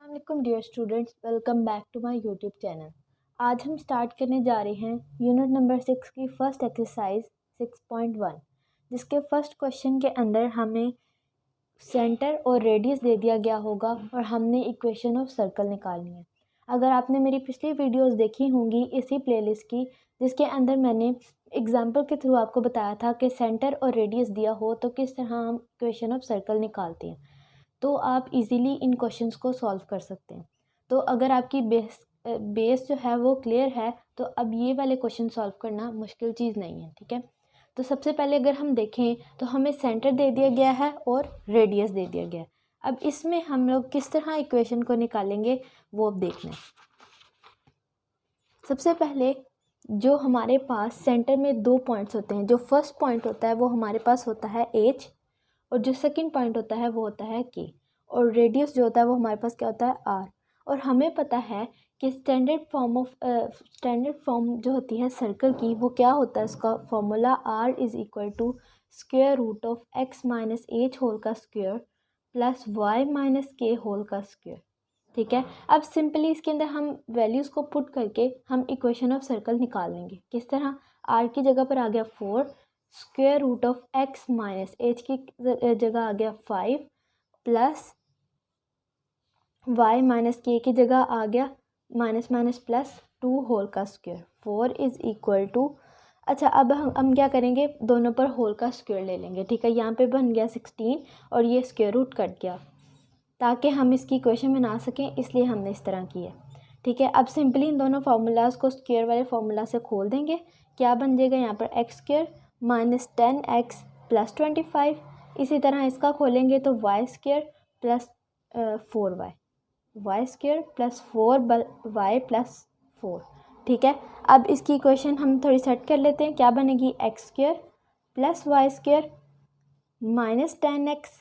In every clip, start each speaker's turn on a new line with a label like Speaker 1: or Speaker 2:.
Speaker 1: अस्सलाम dear students, welcome back to my YouTube channel. आज हम स्टार्ट करने जा रहे हैं यूनिट नंबर 6 की फर्स्ट एक्सरसाइज 6.1, जिसके फर्स्ट क्वेश्चन के अंदर हमें सेंटर और रेडियस दे दिया गया होगा और हमने इक्वेशन ऑफ सर्कल निकालनी है। अगर आपने मेरी पिछली वीडियोस देखी होंगी इसी प्लेलिस्ट की, जिसके अंदर मैंने एग्जाम्पल के थ्रू आपको बताया था कि सेंटर और रेडियस दिया हो तो किस तरह हम इक्वेशन ऑफ सर्कल निकालते हैं, तो आप इजीली इन क्वेश्चंस को सॉल्व कर सकते हैं। तो अगर आपकी बेस जो है वो क्लियर है तो अब ये वाले क्वेश्चन सॉल्व करना मुश्किल चीज़ नहीं है। ठीक है, तो सबसे पहले अगर हम देखें तो हमें सेंटर दे दिया गया है और रेडियस दे दिया गया है। अब इसमें हम लोग किस तरह इक्वेशन को निकालेंगे वो अब देखना है। सबसे पहले जो हमारे पास सेंटर में दो पॉइंट्स होते हैं, जो फर्स्ट पॉइंट होता है वो हमारे पास होता है H और जो सेकंड पॉइंट होता है वो होता है K, और रेडियस जो होता है वो हमारे पास क्या होता है R। और हमें पता है कि स्टैंडर्ड फॉर्म जो होती है सर्कल की वो क्या होता है, उसका formula R is equal to square root of x minus h whole का square plus y minus k whole का स्क्वायर। ठीक है, अब सिंपली इसके अंदर हम वैल्यूज़ को पुट करके हम इक्वेशन ऑफ सर्कल निकाल लेंगे। किस तरह? R की जगह पर आ गया 4, square root of x minus h की जगह आ गया 5 प्लस y माइनस के की जगह आ गया माइनस माइनस प्लस 2 होल का स्क्वायर। 4 इज़ इक्वल टू, अच्छा अब हम क्या करेंगे, दोनों पर होल का स्क्वायर ले लेंगे। ठीक है, यहाँ पे बन गया 16 और ये स्क्वायर रूट कट गया ताकि हम इसकी इक्वेशन बना सकें, इसलिए हमने इस तरह की है। ठीक है, अब सिंपली इन दोनों फार्मूलाज को स्क्वायर वाले फार्मूला से खोल देंगे। क्या बन जाएगा यहाँ पर x square minus 10x plus 25। इसी तरह इसका खोलेंगे तो y square plus 4y, y square plus 4y plus 4। ठीक है, अब इसकी इक्वेशन हम थोड़ी सेट कर लेते हैं। क्या बनेगी? X square plus y square minus 10x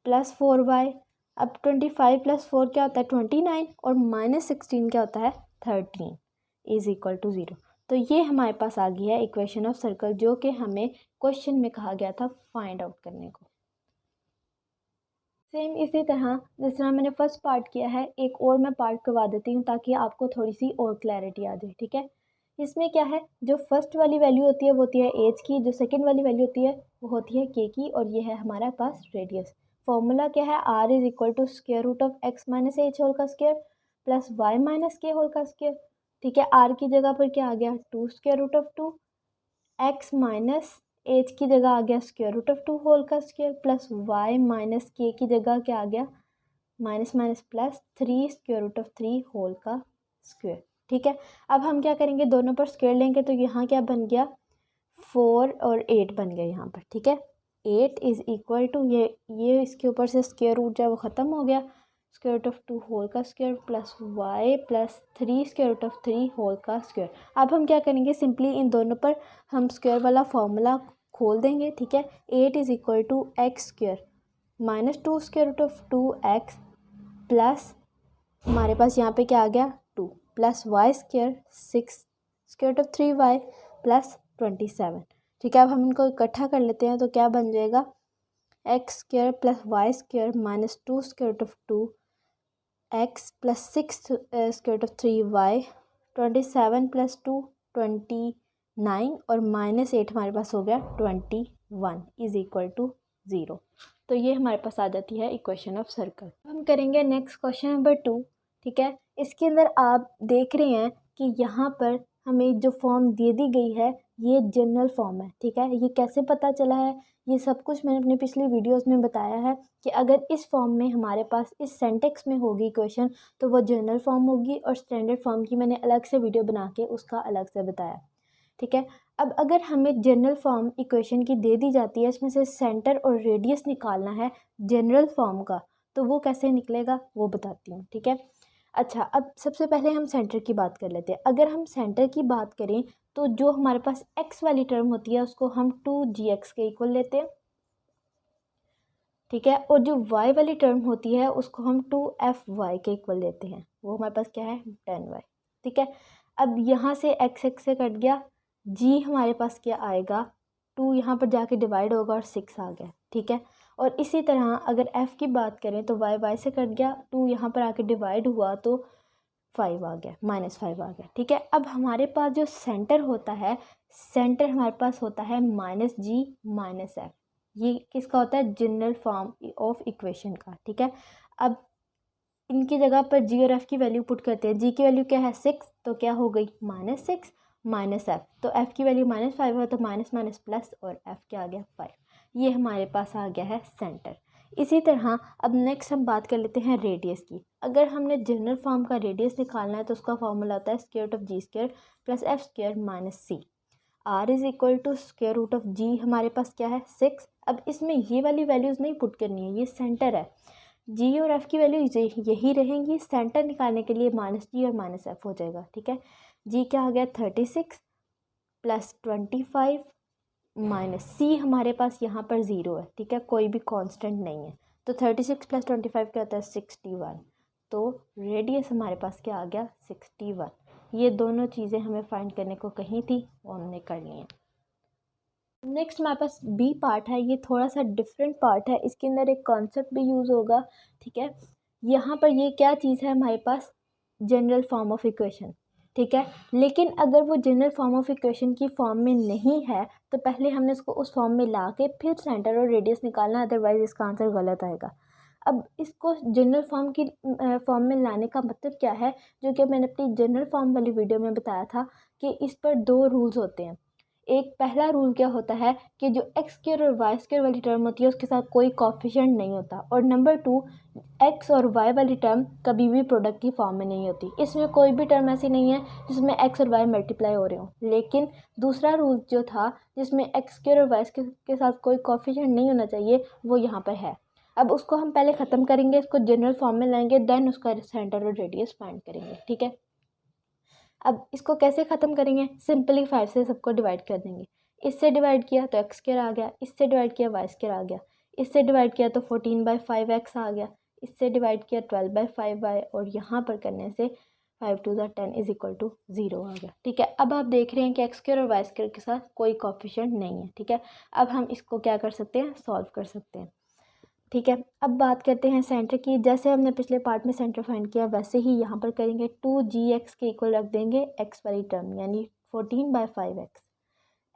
Speaker 1: plus 4y। अब 25 प्लस 4 क्या होता है? 29, और माइनस 16 क्या होता है? 13 इज इक्वल टू 0। तो ये हमारे पास आ गई है इक्वेशन ऑफ सर्कल, जो कि हमें क्वेश्चन में कहा गया था फाइंड आउट करने को। सेम इसी तरह जिस तरह मैंने फर्स्ट पार्ट किया है, एक और मैं पार्ट करवा देती हूँ ताकि आपको थोड़ी सी और क्लैरिटी आ जाए। ठीक है, इसमें क्या है, जो फर्स्ट वाली वैल्यू होती है वो होती है एच की, जो सेकंड वाली वैल्यू होती है वो होती है के की, और ये है हमारा पास रेडियस। फॉर्मूला क्या है? R is equal to square root of x minus h whole का square plus y minus k whole का स्क्वायर। ठीक है, आर की जगह पर क्या आ गया? 2 square root of 2, x minus h की जगह आ गया स्क्वायर रूट ऑफ 2 होल का square plus y minus k की जगह क्या आ गया? Minus minus plus 3 square root of 3 whole का स्क्वायर। ठीक है, अब हम क्या करेंगे, दोनों पर स्क्वायर लेंगे तो यहाँ क्या बन गया? 4 और 8 बन गया यहाँ पर। ठीक है, 8 इज़ इक्वल टू ये इसके ऊपर से स्क्वायर रूट जो है वो ख़त्म हो गया, स्क्वायर रूट ऑफ 2 होल का square plus y plus 3 square root of 3 whole का स्क्वायर। अब हम क्या करेंगे, सिंपली इन दोनों पर हम स्क्वायर वाला फॉर्मूला खोल देंगे। ठीक है, 8 is equal to x square minus 2 square root of 2x plus हमारे पास यहाँ पे क्या आ गया 2 plus y square 6 square root of 3y plus 27। ठीक है, अब हम इनको इकट्ठा कर लेते हैं तो क्या बन जाएगा? X square plus y square minus 2 square root of 2x plus 6 square root of 3y, 27 plus 2 29 और माइनस 8 हमारे पास हो गया 21 इज इक्वल टू 0। तो ये हमारे पास आ जाती है इक्वेशन ऑफ सर्कल। हम करेंगे नेक्स्ट क्वेश्चन नंबर 2। ठीक है, इसके अंदर आप देख रहे हैं कि यहाँ पर हमें जो फॉर्म दे दी गई है ये जनरल फॉर्म है। ठीक है, ये कैसे पता चला है, ये सब कुछ मैंने अपनी पिछली वीडियोस में बताया है कि अगर इस फॉर्म में हमारे पास इस सेंटेक्स में होगी इक्वेशन तो वो जनरल फॉर्म होगी, और स्टैंडर्ड फॉर्म की मैंने अलग से वीडियो बना के उसका अलग से बताया। ठीक है, अब अगर हमें जनरल फॉर्म इक्वेशन की दे दी जाती है, इसमें से सेंटर और रेडियस निकालना है जनरल फॉर्म का, तो वो कैसे निकलेगा वो बताती हूँ। ठीक है, अच्छा अब सबसे पहले हम सेंटर की बात कर लेते हैं। अगर हम सेंटर की बात करें तो जो हमारे पास x वाली टर्म होती है उसको हम 2gx के इक्वल लेते हैं। ठीक है, और जो y वाली टर्म होती है उसको हम 2fy के इक्वल लेते हैं, वो हमारे पास क्या है? 10y। ठीक है, अब यहाँ से x से कट गया, g हमारे पास क्या आएगा? 2 यहाँ पर जाके डिवाइड होगा और 6 आ गया। ठीक है। और इसी तरह अगर f की बात करें तो y से कट गया, 2 यहाँ पर आके डिवाइड हुआ तो 5 आ गया, -5 आ गया, ठीक है। अब हमारे पास जो सेंटर होता है, सेंटर हमारे पास होता है -g -f। ये किसका होता है? जनरल फॉर्म ऑफ इक्वेशन का, ठीक है। अब इनकी जगह पर g और f की वैल्यू पुट करते हैं। g की वैल्यू क्या है? 6, तो क्या हो गई? -6 -f, तो f की वैल्यू -5 है तो माइनस माइनस प्लस, और f क्या आ गया? 5। ये हमारे पास आ गया है सेंटर। इसी तरह अब नेक्स्ट हम बात कर लेते हैं रेडियस की। अगर हमने जनरल फॉर्म का रेडियस निकालना है तो उसका फॉर्मूला होता है square root of G square plus F square minus C. R is equal to square root of G, हमारे पास क्या है? 6। अब इसमें ये वाली वैल्यूज़ नहीं पुट करनी है, ये सेंटर है। जी और एफ़ की वैल्यू यही रहेंगी। सेंटर निकालने के लिए -g और -f हो जाएगा, ठीक है। जी क्या आ गया? 36 प्लस 25 माइनस सी, हमारे पास यहाँ पर 0 है, ठीक है, कोई भी कांस्टेंट नहीं है। तो 36 प्लस 25 क्या होता है? 61। तो रेडियस हमारे पास क्या आ गया? 61। ये दोनों चीज़ें हमें फाइंड करने को कही थी, वो हमने कर ली हैं। नेक्स्ट हमारे पास बी पार्ट है। ये थोड़ा सा डिफरेंट पार्ट है, इसके अंदर एक कॉन्सेप्ट भी यूज़ होगा, ठीक है। यहाँ पर ये क्या चीज़ है हमारे पास? जनरल फॉर्म ऑफ इक्वेशन, ठीक है। लेकिन अगर वो जनरल फॉर्म ऑफ इक्वेशन की फॉर्म में नहीं है तो पहले हमने उसको उस फॉर्म में ला के फिर सेंटर और रेडियस निकालना, अदरवाइज इसका आंसर गलत आएगा। अब इसको जनरल फॉर्म की फॉर्म में लाने का मतलब क्या है, जो कि मैंने अपनी जनरल फॉर्म वाली वीडियो में बताया था कि इस पर 2 रूल्स होते हैं। एक पहला रूल क्या होता है कि जो एक्स स्क्वायर और वाई स्क्वायर वाली टर्म होती है उसके साथ कोई कोफिशिएंट नहीं होता, और नंबर 2, एक्स और वाई वाली टर्म कभी भी प्रोडक्ट की फॉर्म में नहीं होती। इसमें कोई भी टर्म ऐसी नहीं है जिसमें एक्स और वाई मल्टीप्लाई हो रहे हो। लेकिन दूसरा रूल जो था जिसमें एक्स स्क्वायर और वाई स्क्वायर के साथ कोई कोफिशिएंट नहीं होना चाहिए, वो यहाँ पर है। अब उसको हम पहले ख़त्म करेंगे, इसको जनरल फॉर्म में लाएंगे, देन उसका सेंटर और रेडियस फाइंड करेंगे, ठीक है। अब इसको कैसे ख़त्म करेंगे? सिंपली 5 से सबको डिवाइड कर देंगे। इससे डिवाइड किया तो एक्स स्क्वायर आ गया, इससे डिवाइड किया वाई स्क्वायर आ गया, इससे डिवाइड किया तो 14/5x आ गया, इससे डिवाइड किया 12/5y, और यहाँ पर करने से 5 2 10 इज इक्वल टू 0 आ गया, ठीक है। अब आप देख रहे हैं कि एक्स स्क्वायर और वाई स्क्वायर के साथ कोई कोफिशिएंट नहीं है, ठीक है। अब हम इसको क्या कर सकते हैं? सॉल्व कर सकते हैं, ठीक है। अब बात करते हैं सेंटर की। जैसे हमने पिछले पार्ट में सेंटर फाइंड किया वैसे ही यहाँ पर करेंगे। 2gx के इक्वल रख देंगे एक्स वाली टर्म, यानी 14/5x।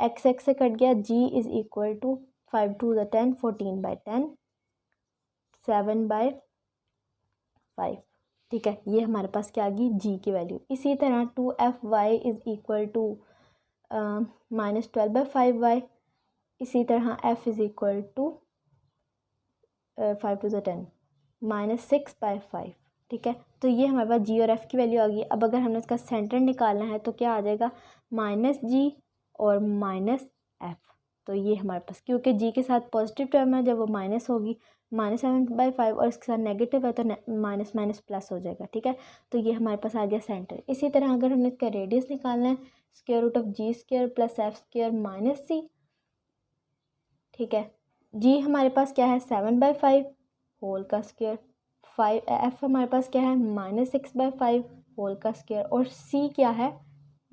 Speaker 1: x से कट गया, g इज़ इक्वल टू 5 2 10 14/10 7/5, ठीक है। ये हमारे पास क्या आ गई? g की वैल्यू। इसी तरह 2fy is equal to -12/5y। इसी तरह f इज़ इक्वल टू 5 2 10 -6/5, ठीक है। तो ये हमारे पास जी और एफ़ की वैल्यू आ गई। अब अगर हमने इसका सेंटर निकालना है तो क्या आ जाएगा? -g और -f। तो ये हमारे पास, क्योंकि जी के साथ पॉजिटिव टर्म है, जब वो माइनस होगी -7/5 और इसके साथ नेगेटिव है तो माइनस माइनस प्लस हो जाएगा, ठीक है। तो ये हमारे पास आ गया सेंटर। इसी तरह अगर हमने इसका रेडियस निकालना है, square root of G square plus F square minus C, ठीक है। जी हमारे पास क्या है? 7/5 होल का स्क्वायर। 5 एफ हमारे पास क्या है? -6/5 होल का स्क्वायर, और सी क्या है?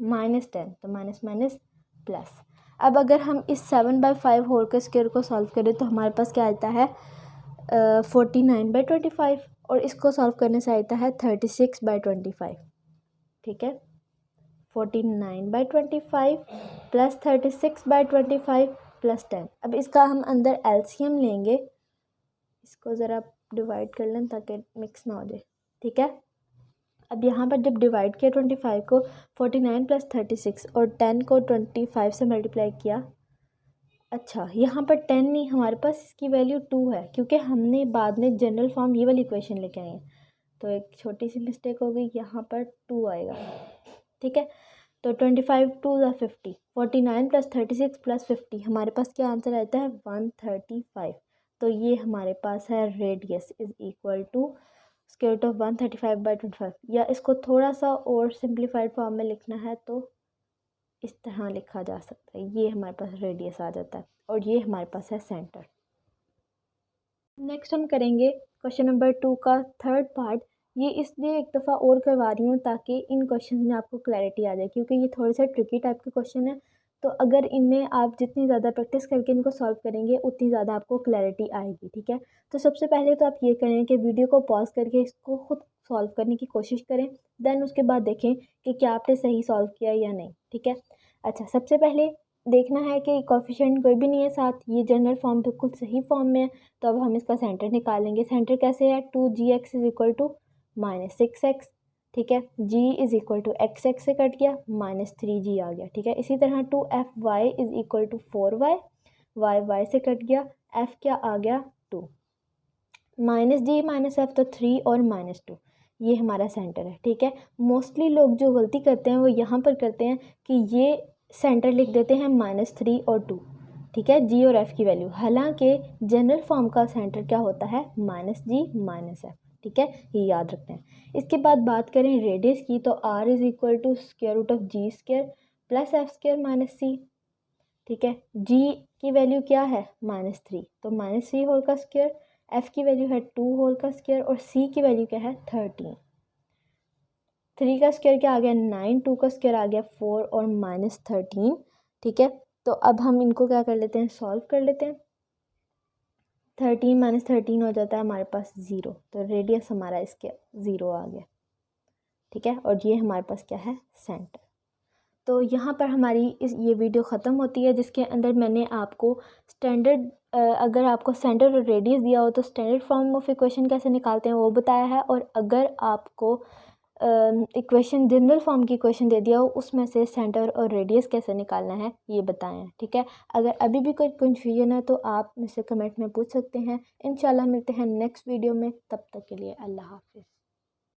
Speaker 1: -10, तो माइनस माइनस प्लस। अब अगर हम इस 7/5 होल के स्क्वायर को सॉल्व करें तो हमारे पास क्या आता है? 49/25, और इसको सॉल्व करने से आता है 36/25, ठीक है। 49/25 प्लस 36/25 प्लस 10। अब इसका हम अंदर एलसीएम लेंगे, इसको ज़रा डिवाइड कर लें ताकि मिक्स ना हो जाए, ठीक है। अब यहाँ पर जब डिवाइड किया 25 को 49 प्लस 36 और 10 को 25 से मल्टीप्लाई किया, अच्छा यहाँ पर 10 नहीं, हमारे पास इसकी वैल्यू 2 है, क्योंकि हमने बाद में जनरल फॉर्म ये वाली इक्वेशन लेके आए हैं, तो एक छोटी सी मिस्टेक हो गई, यहाँ पर 2 आएगा, ठीक है। तो 25 2 50, 49 प्लस 36 प्लस 50, हमारे पास क्या आंसर आता है? 135। तो ये हमारे पास है radius is equal to square root of 135/25। या इसको थोड़ा सा और सिंप्लीफाइड फॉर्म में लिखना है तो इस तरह लिखा जा सकता है। ये हमारे पास रेडियस आ जाता है, और ये हमारे पास है सेंटर। नेक्स्ट हम करेंगे क्वेश्चन नंबर 2 का थर्ड पार्ट। ये इसलिए एक दफ़ा और करवा रही हूँ ताकि इन क्वेश्चन में आपको क्लैरिटी आ जाए, क्योंकि ये थोड़े से ट्रिकी टाइप के क्वेश्चन है, तो अगर इनमें आप जितनी ज़्यादा प्रैक्टिस करके इनको सॉल्व करेंगे उतनी ज़्यादा आपको क्लैरिटी आएगी, ठीक है। तो सबसे पहले तो आप ये करें कि वीडियो को पॉज करके इसको खुद सॉल्व करने की कोशिश करें, देन उसके बाद देखें कि क्या आपने सही सॉल्व किया या नहीं, ठीक है। अच्छा, सबसे पहले देखना है कि कोएफिशिएंट कोई भी नहीं है साथ, ये जनरल फॉर्म बिल्कुल सही फॉर्म में है। तो अब हम इसका सेंटर निकालेंगे। सेंटर कैसे है, 2gx is equal to -6x, ठीक है। g is equal to x से कट गया, -3g आ गया, ठीक है। इसी तरह 2fy is equal to 4y, y से कट गया, f क्या आ गया 2, -g -f तो 3 और -2, ये हमारा सेंटर है, ठीक है। मोस्टली लोग जो गलती करते हैं वो यहाँ पर करते हैं कि ये सेंटर लिख देते हैं -3 और 2, ठीक है, g और f की वैल्यू। हालांकि जनरल फॉर्म का सेंटर क्या होता है, -g -f, ठीक है, ये याद रखते हैं। इसके बाद बात करें रेडियस की, तो r is equal to square root of g square plus f square minus c, ठीक है। g की वैल्यू क्या है, -3, तो -3 होल का स्क्वायर, f की वैल्यू है 2 होल का स्क्वायर और c की वैल्यू क्या है 13। 3 का स्क्वायर क्या आ गया 9, 2 का स्क्वायर आ गया 4 और -13, ठीक है। तो अब हम इनको क्या कर लेते हैं, सॉल्व कर लेते हैं। 13 - 13 हो जाता है हमारे पास 0, तो रेडियस हमारा इसके 0 आ गया, ठीक है। और ये हमारे पास क्या है, सेंटर। तो यहाँ पर हमारी ये वीडियो ख़त्म होती है, जिसके अंदर मैंने आपको स्टैंडर्ड अगर आपको सेंटर और रेडियस दिया हो तो स्टैंडर्ड फॉर्म ऑफ इक्वेशन कैसे निकालते हैं वो बताया है, और अगर आपको इक्वेशन जनरल फॉर्म की इक्वेशन दे दिया हो उसमें से सेंटर और रेडियस कैसे निकालना है ये बताया है, ठीक है। अगर अभी भी कोई कन्फ्यूजन है तो आप मुझसे कमेंट में पूछ सकते हैं। इंशाल्लाह मिलते हैं नेक्स्ट वीडियो में, तब तक के लिए अल्लाह हाफिज़।